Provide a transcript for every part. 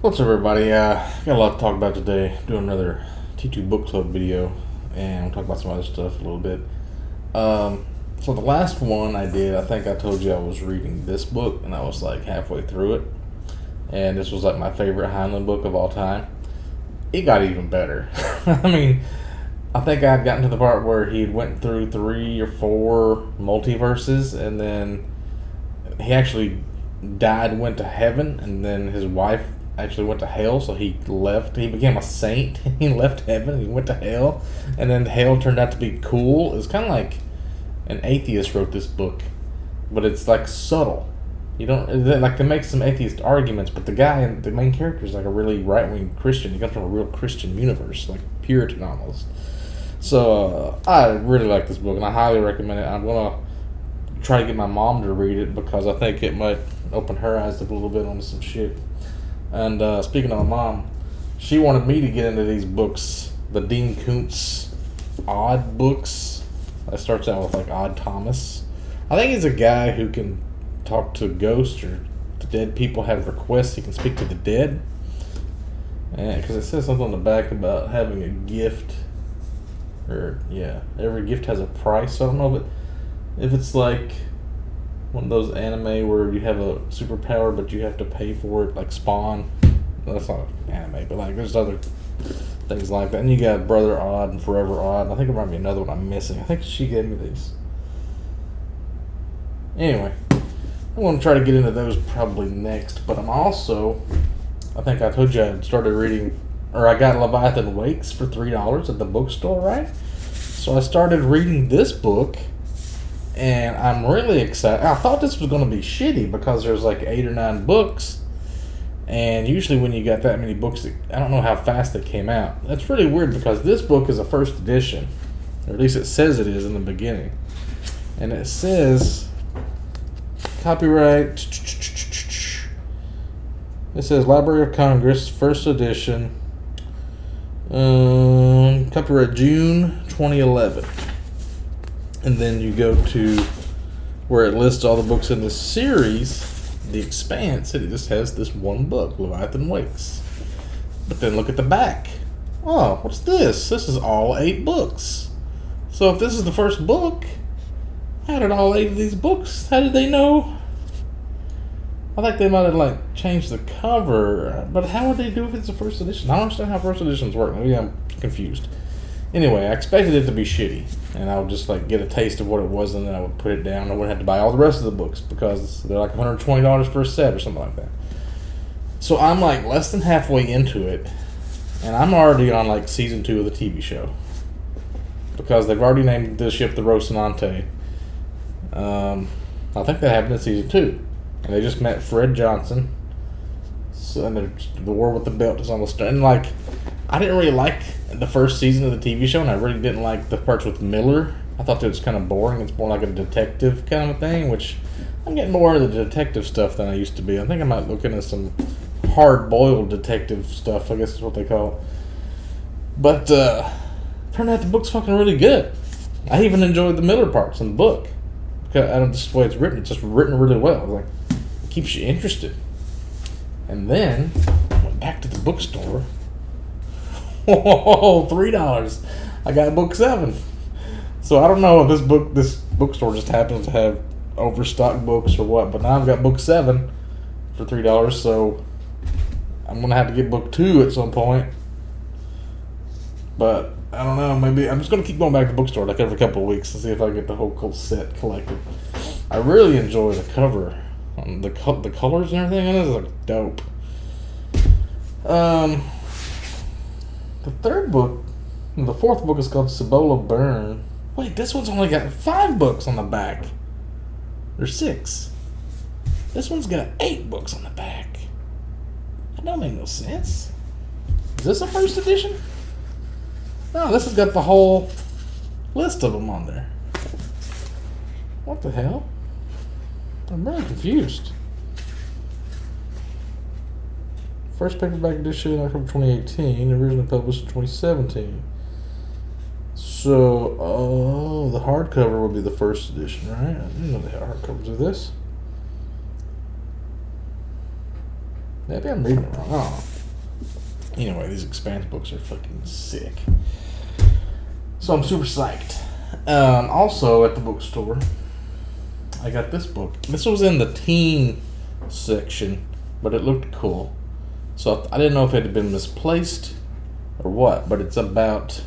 What's up, everybody? Got a lot to talk about today. Doing another T2 book club video, and we'll talk about some other stuff a little bit. So the last one I did, I think I told you I was reading this book, and I was like halfway through it, and this was like my favorite Heinlein book of all time. It got even better. I mean, I think I had gotten to the part where he went through 3 or 4 multiverses, and then he actually died and went to heaven, and then his wife actually went to hell, so he left. He became a saint. He left heaven, he went to hell, and then hell turned out to be cool. It's kind of like an atheist wrote this book, but it's like subtle. You don't like to make some atheist arguments, but the guy, the main character, is like a really right-wing Christian. He comes from a real Christian universe, like Puritan almost. So I really like this book, and I highly recommend it. I'm gonna try to get my mom to read it because I think it might open her eyes up a little bit on some shit. And speaking of my mom, she wanted me to get into these books, the Dean Koontz Odd books. That starts out with like Odd Thomas. I think he's a guy who can talk to ghosts or the dead people have requests. He can speak to the dead. And because it says something on the back about having a gift, or yeah, every gift has a price. So I don't know if it's like one of those anime where you have a superpower but you have to pay for it, like Spawn. Well, that's not anime, but like there's other things like that. And you got Brother Odd and Forever Odd. And I think there might be another one I'm missing. I think she gave me these. Anyway, I'm going to try to get into those probably next. But I'm also, I think I told you I started reading, or I got Leviathan Wakes for $3 at the bookstore, right? So I started reading this book, and I'm really excited. I thought this was going to be shitty because there's like 8 or 9 books, and usually when you got that many books, I don't know how fast they came out. That's really weird because this book is a first edition, or at least it says it is in the beginning, and it says copyright. It says Library of Congress, first edition, copyright June 2011. And then you go to where it lists all the books in this series, the Expanse, and it just has this one book, Leviathan Wakes. But then look at the back. Oh, what's this? This is all 8 books. So if this is the first book, how did all 8 of these books, how did they know? I think they might have like changed the cover, but how would they do if it's the first edition? I don't understand how first editions work. Maybe I'm confused. Anyway, I expected it to be shitty, and I would just like get a taste of what it was, and then I would put it down. I wouldn't have to buy all the rest of the books because they're like $120 for a set or something like that. So I'm like less than halfway into it, and I'm already on like season 2 of the TV show because they've already named the ship the Rocinante. I think that happened in season 2, and they just met Fred Johnson. So, and the war with the belt is almost done. And like, I didn't really like the first season of the TV show, and I really didn't like the parts with Miller. I thought that was kind of boring. It's more like a detective kind of a thing, which I'm getting more into the detective stuff than I used to be. I think I might look into some hard-boiled detective stuff, I guess is what they call it. But turned out the book's fucking really good. I even enjoyed the Miller parts in the book. Because I don't just the way it's written. It's just written really well. Like, it keeps you interested. And then I went back to the bookstore. Oh, $3. I got book 7. So I don't know if this bookstore just happens to have overstocked books or what, but now I've got book 7 for $3, so I'm gonna have to get book 2 at some point. But I don't know, maybe I'm just gonna keep going back to the bookstore like every couple of weeks and see if I can get the whole set collected. I really enjoy the cover. The colors and everything in it is like dope. The 4th book is called Cibola Burn. Wait, this one's only got 5 books on the back. There's 6. This one's got 8 books on the back. That don't make no sense. Is this a first edition? No, this has got the whole list of them on there. What the hell? I'm really confused. First paperback edition, October 2018. Originally published in 2017. So, the hardcover would be the first edition, right? I didn't know they had hardcovers of this. Maybe I'm reading it wrong. Oh. Anyway, these Expanse books are fucking sick. So I'm super psyched. Also at the bookstore, I got this book. This was in the teen section, but it looked cool. So I didn't know if it had been misplaced or what, but it's about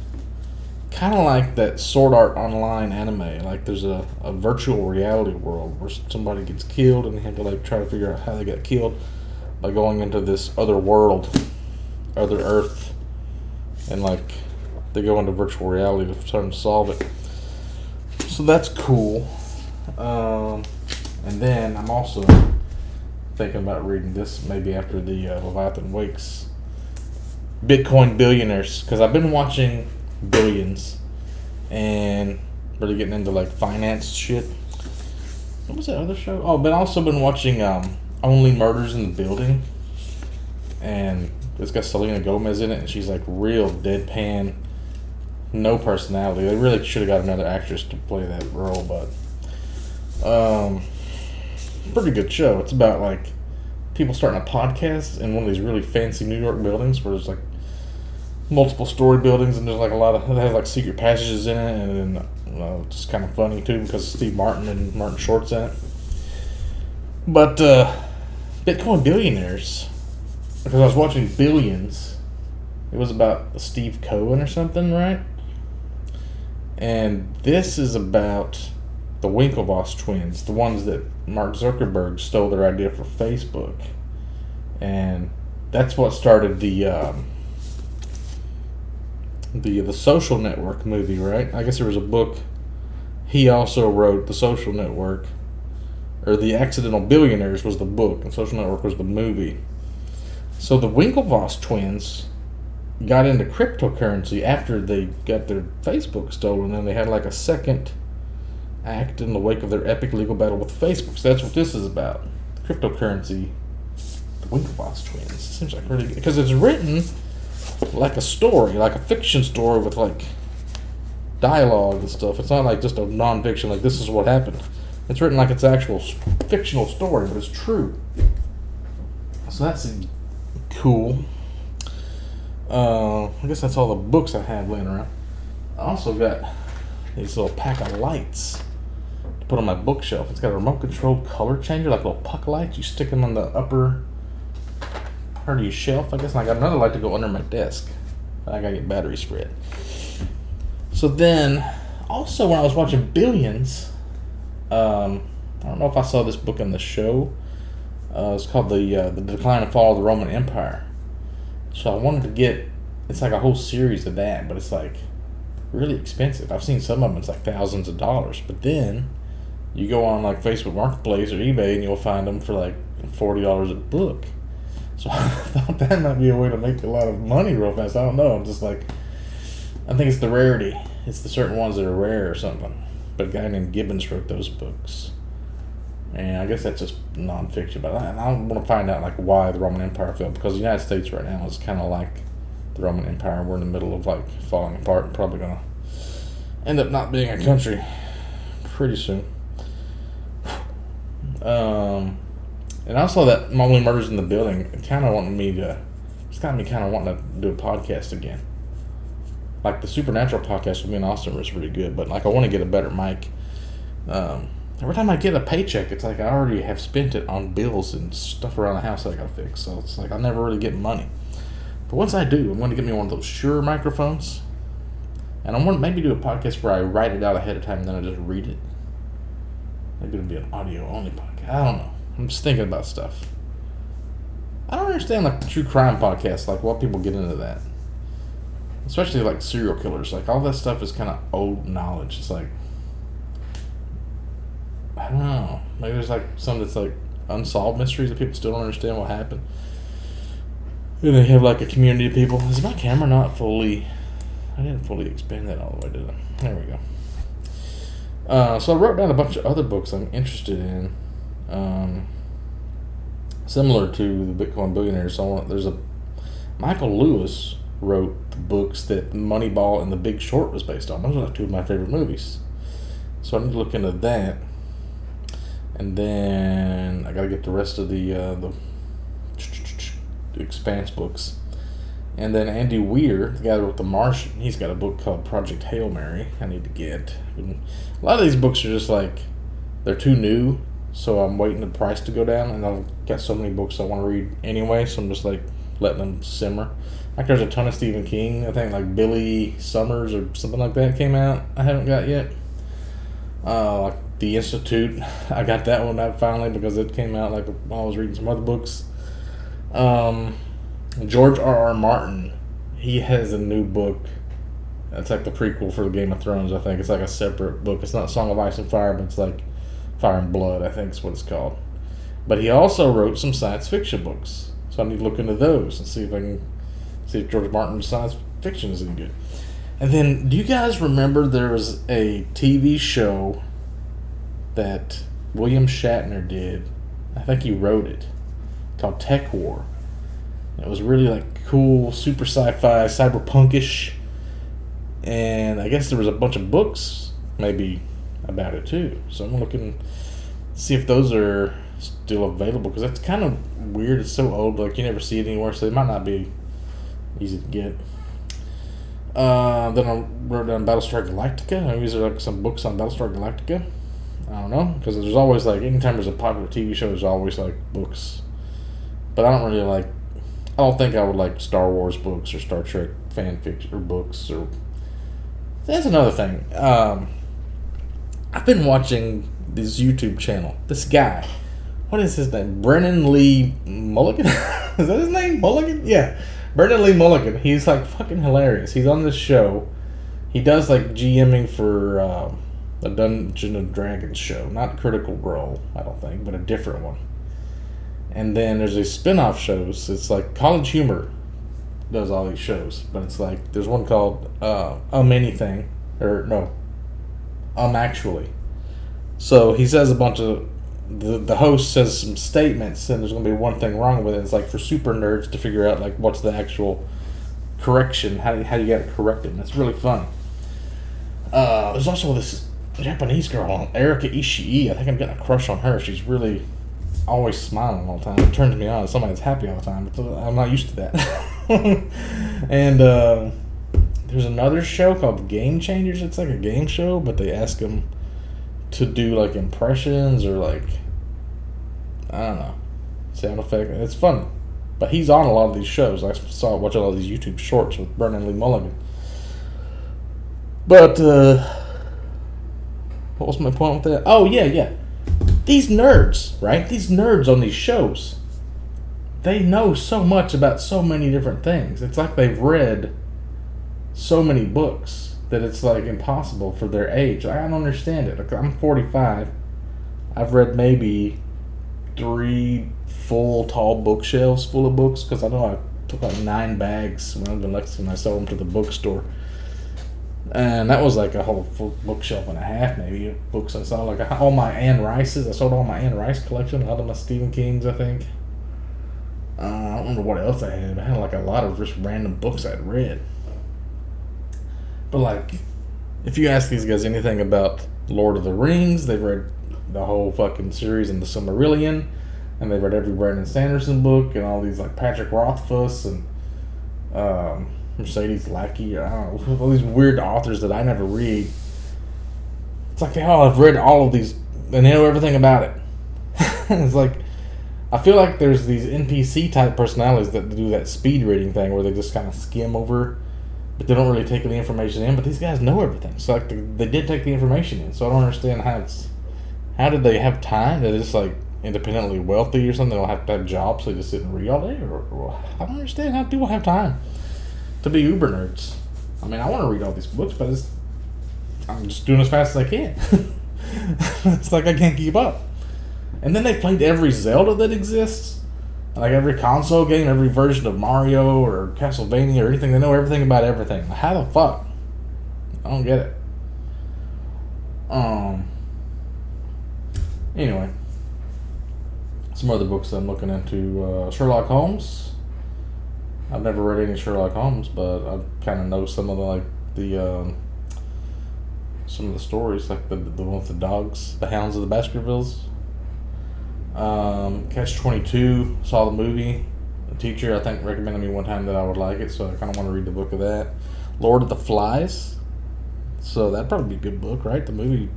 kind of like that Sword Art Online anime. Like there's a virtual reality world where somebody gets killed and they have to like try to figure out how they got killed by going into this other world, other Earth, and like they go into virtual reality to try to solve it. So that's cool. And then I'm also thinking about reading this maybe after the Leviathan Wakes. Bitcoin Billionaires, because I've been watching Billions and really getting into like finance shit. What was that other show? Oh, but also been watching Only Murders in the Building, and it's got Selena Gomez in it, and she's like real deadpan, no personality. They really should have got another actress to play that role, but pretty good show. It's about like people starting a podcast in one of these really fancy New York buildings where there's like multiple story buildings, and there's like a lot of, it has like secret passages in it, and then just kind of funny too because Steve Martin and Martin Short's in it. But Bitcoin Billionaires, because I was watching Billions, it was about Steve Cohen or something, right? And this is about the Winklevoss twins, the ones that Mark Zuckerberg stole their idea for Facebook, and that's what started the Social Network movie, right? I guess there was a book. He also wrote The Social Network, or The Accidental Billionaires was the book, and Social Network was the movie. So the Winklevoss twins got into cryptocurrency after they got their Facebook stolen, and they had like a second act in the wake of their epic legal battle with Facebook. So that's what this is about. Cryptocurrency, the Winklevoss twins. It seems like really good, because it's written like a story, like a fiction story with like dialogue and stuff. It's not like just a non-fiction, like this is what happened. It's written like it's actual fictional story, but it's true. So that's cool. I guess that's all the books I have laying around. I also got these little pack of lights to put on my bookshelf. It's got a remote controlled color changer, like little puck lights. You stick them on the upper part of your shelf, I guess. And I got another light to go under my desk. I gotta get batteries for it. So then, also when I was watching Billions, I don't know if I saw this book on the show. It's called the Decline and Fall of the Roman Empire. So I wanted to get, it's like a whole series of that, but it's like really expensive. I've seen some of them, it's like thousands of dollars. But then you go on like Facebook Marketplace or eBay and you'll find them for like $40 a book. So I thought that might be a way to make a lot of money real fast. I don't know. I'm just like, I think it's the rarity. It's the certain ones that are rare or something. But a guy named Gibbons wrote those books. And I guess that's just nonfiction. But I want to find out like why the Roman Empire fell. Because the United States right now is kind of like the Roman Empire. We're in the middle of like falling apart and probably going to end up not being a country pretty soon. And also that Only Murders in the Building, it kind of wanted me to, it's got me kind of wanting to do a podcast again. Like the Supernatural podcast with me and Austin was really good, but like I want to get a better mic. Every time I get a paycheck, it's like I already have spent it on bills and stuff around the house that I gotta fix. So it's like I never really get money. But once I do, I'm going to get me one of those Shure microphones. And I'm going to maybe do a podcast where I write it out ahead of time and then I just read it. Maybe it'll be an audio only podcast. I don't know. I'm just thinking about stuff. I don't understand like the true crime podcasts, like why people get into that. Especially like serial killers. Like all that stuff is kind of old knowledge. It's like, I don't know. Maybe there's like some that's like unsolved mysteries that people still don't understand what happened. And they have like a community of people. Is my camera not fully... I didn't fully expand that all the way, did I? There we go. So I wrote down a bunch of other books I'm interested in. Similar to the Bitcoin Billionaires. So there's a... Michael Lewis wrote the books that Moneyball and The Big Short was based on. Those are like two of my favorite movies. So I need to look into that. And then I gotta get the rest of the Expanse books. And then Andy Weir, the guy that wrote The Martian, he's got a book called Project Hail Mary I need to get. And a lot of these books are just like, they're too new, so I'm waiting the price to go down, and I've got so many books I want to read anyway, so I'm just like letting them simmer. Like there's a ton of Stephen King, I think like Billy Summers or something like that came out I haven't got yet. Like The Institute, I got that one out finally because it came out like while I was reading some other books. George R.R. Martin, he has a new book. It's like the prequel for the Game of Thrones, I think. It's like a separate book. It's not Song of Ice and Fire, but it's like Fire and Blood, I think is what it's called. But he also wrote some science fiction books. So I need to look into those and see if George Martin's science fiction is any good. And then, do you guys remember there was a TV show that William Shatner did? I think he wrote it, called Tech War. It was really like cool, super sci-fi, cyberpunkish, and I guess there was a bunch of books maybe about it too. So I'm looking to see if those are still available because it's kind of weird. It's so old, like you never see it anywhere, so it might not be easy to get. Then I wrote down Battlestar Galactica. Maybe these are like some books on Battlestar Galactica. I don't know, because there's always like, anytime there's a popular TV show, there's always like books. But I don't think I would like Star Wars books or Star Trek fan fiction or books. Or that's another thing. I've been watching this YouTube channel. This guy, what is his name? Brennan Lee Mulligan? Is that his name? Mulligan? Yeah. Brennan Lee Mulligan. He's like fucking hilarious. He's on this show. He does like GMing for a Dungeons and Dragons show. Not Critical Role, I don't think, but a different one. And then there's these spin-off shows. It's like College Humor does all these shows. But it's like, there's one called Anything. Or, no. Actually. So he says a bunch of... The host says some statements, and there's going to be one thing wrong with it. It's like for super nerds to figure out like what's the actual correction, how you got to correct it. And it's really fun. There's also this Japanese girl, Erika Ishii. I think I'm getting a crush on her. She's really... always smiling all the time. It turns me on. Somebody's happy all the time. But I'm not used to that. And there's another show called Game Changers. It's like a game show, but they ask them to do like impressions or like, I don't know, sound effect. It's fun. But he's on a lot of these shows. I watch a lot of these YouTube shorts with Brennan Lee Mulligan. But what was my point with that? Oh yeah. These nerds, right? These nerds on these shows, they know so much about so many different things. It's like they've read so many books that it's like impossible for their age. I don't understand it. Like, I'm 45. I've read maybe 3 full tall bookshelves full of books because I know I took like 9 bags when I was in Lexington. I sold them to the bookstore. And that was like a whole full bookshelf and a half, maybe, of books I saw. Like all my Anne Rice's. I sold all my Anne Rice collection, a lot of my Stephen King's, I think. I don't remember what else I had. I had like a lot of just random books I'd read. But like, if you ask these guys anything about Lord of the Rings, they've read the whole fucking series in the Silmarillion, and they've read every Brandon Sanderson book, and all these like Patrick Rothfuss and Mercedes Lackey, I don't know, all these weird authors that I never read. It's like they all have read all of these, and they know everything about it. It's like, I feel like there's these NPC type personalities that do that speed reading thing where they just kind of skim over, but they don't really take any information in. But these guys know everything, so like they did take the information in. So I don't understand how did they have time? They're just like independently wealthy or something. They don't have to have jobs, so they just sit and read all day. Or I don't understand how people have time to be uber nerds. I mean, I want to read all these books, but I'm just doing as fast as I can. It's like I can't keep up. And then they played every Zelda that exists. Like every console game, every version of Mario or Castlevania or anything. They know everything about everything. How the fuck? I don't get it. Anyway. Some other books I'm looking into. Sherlock Holmes. I've never read any Sherlock Holmes, but I kind of know some of some of the stories, like the one with the dogs, the Hounds of the Baskervilles. Catch 22, saw the movie. A teacher, I think, recommended me one time that I would like it, so I kind of want to read the book of that. Lord of the Flies. So that'd probably be a good book, right? The movie,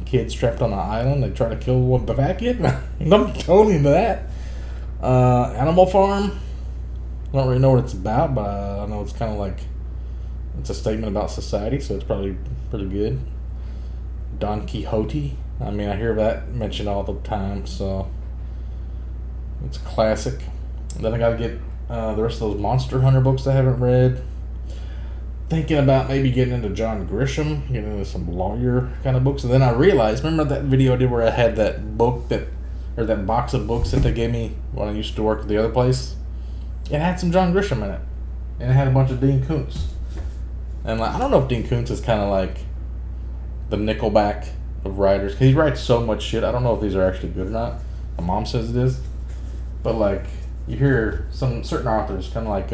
kids trapped on an island, they try to kill one the fat kid. I'm totally into that. Animal Farm. I don't really know what it's about, but I know it's kind of like, it's a statement about society, so it's probably pretty good. Don Quixote. I mean, I hear that mentioned all the time, so it's a classic. Then I got to get the rest of those Monster Hunter books I haven't read. Thinking about maybe getting into John Grisham, getting into some lawyer kind of books. And then I realized, remember that video I did where I had that book or that box of books that they gave me when I used to work at the other place? It had some John Grisham in it. And it had a bunch of Dean Koontz. And I don't know if Dean Koontz is kind of like the Nickelback of writers. He writes so much shit. I don't know if these are actually good or not. My mom says it is. But you hear some certain authors, kind of like,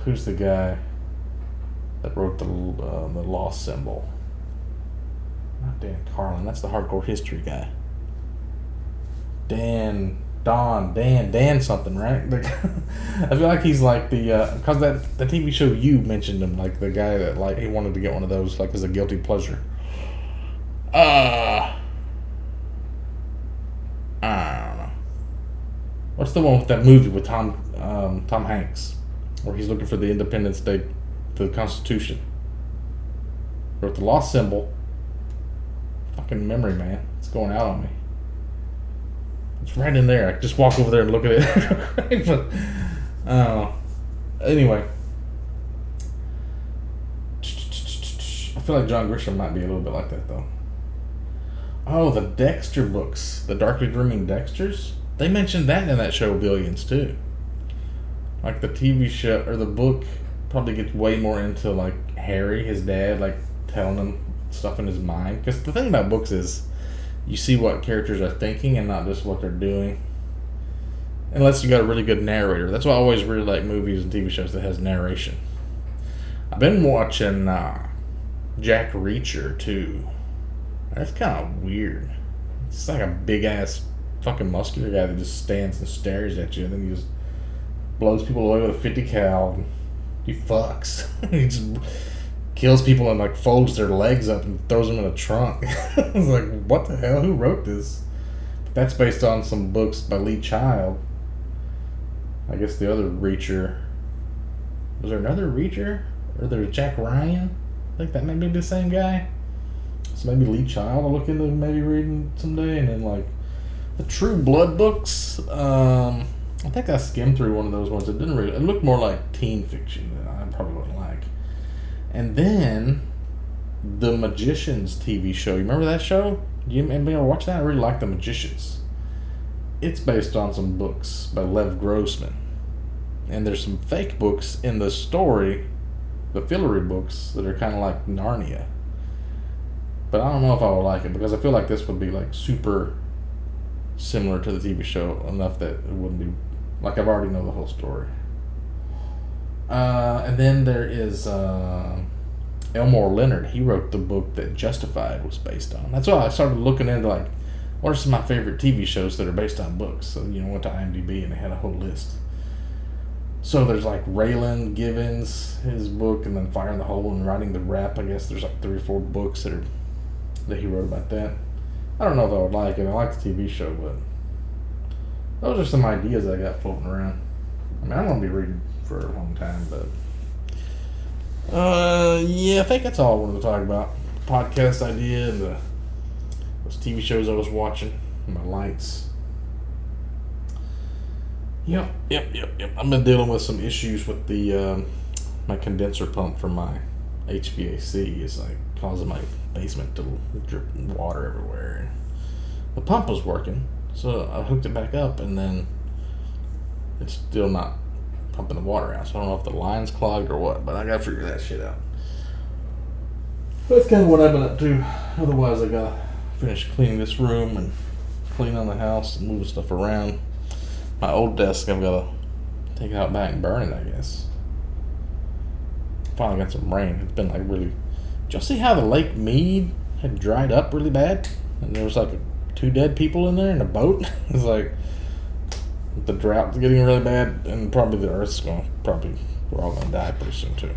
who's the guy that wrote the Lost Symbol? Not Dan Carlin. That's the hardcore history guy. Dan something, right? I feel like he's like the because the TV show You mentioned him, like the guy that he wanted to get one of those as a guilty pleasure. I don't know. What's the one with that movie with Tom Hanks, where he's looking for the Independence Day, the Constitution? Wrote the Lost Symbol. Fucking memory, man. It's going out on me. It's right in there. I can just walk over there and look at it. But, anyway. I feel like John Grisham might be a little bit like that, though. Oh, the Dexter books. The Darkly Dreaming Dexters. They mentioned that in that show Billions, too. Like, the TV show, or the book, probably gets way more into, Harry, his dad, telling him stuff in his mind. Because the thing about books is, you see what characters are thinking and not just what they're doing. Unless you got a really good narrator. That's why I always really like movies and TV shows that has narration. I've been watching Jack Reacher too. That's kind of weird. It's like a big ass fucking muscular guy that just stands and stares at you, and then he just blows people away with a 50 cal. He fucks. He just kills people and folds their legs up and throws them in a trunk. I was like, what the hell? Who wrote this? That's based on some books by Lee Child. I guess the other Reacher. Was there another Reacher? Or there's Jack Ryan? I think that may be the same guy. So maybe Lee Child I'll look into maybe reading someday. And then the True Blood books. I think I skimmed through one of those ones. It didn't really. It looked more like teen fiction that I probably wouldn't like. And then the Magicians TV show. You remember that show? Anybody ever watch that? I really like The Magicians. It's based on some books by Lev Grossman. And there's some fake books in the story, the fillery books, that are kind of like Narnia. But I don't know if I would like it, because I feel like this would be super similar to the TV show enough that it wouldn't be, I've already know the whole story. And then there is Elmore Leonard. He wrote the book that Justified was based on. That's why I started looking into what are some of my favorite TV shows that are based on books. So went to IMDb and they had a whole list. So there's Raylan Givens, his book, and then Fire in the Hole and Writing the Rap. I guess there's 3 or 4 books that he wrote about that. I don't know if I would like it. I like the TV show, but those are some ideas I got floating around. I mean, I'm gonna be reading for a long time, but yeah, I think that's all I wanted to talk about. Podcast idea and those TV shows I was watching, and my lights. Yep. I've been dealing with some issues with the my condenser pump for my HVAC is causing my basement to drip water everywhere. The pump was working, so I hooked it back up, and then it's still not pumping the water out. So I don't know if the line's clogged or what, but I gotta figure that shit out. That's kind of what I've been up to. Otherwise, I gotta finish cleaning this room and clean on the house and moving stuff around. My old desk, I've gotta take it out back and burn it, I guess. Finally got some rain. It's been really. Did y'all see how the Lake Mead had dried up really bad? And there was 2 dead people in there in a boat. It's The drought's getting really bad, and probably the Earth's we're all gonna die pretty soon too.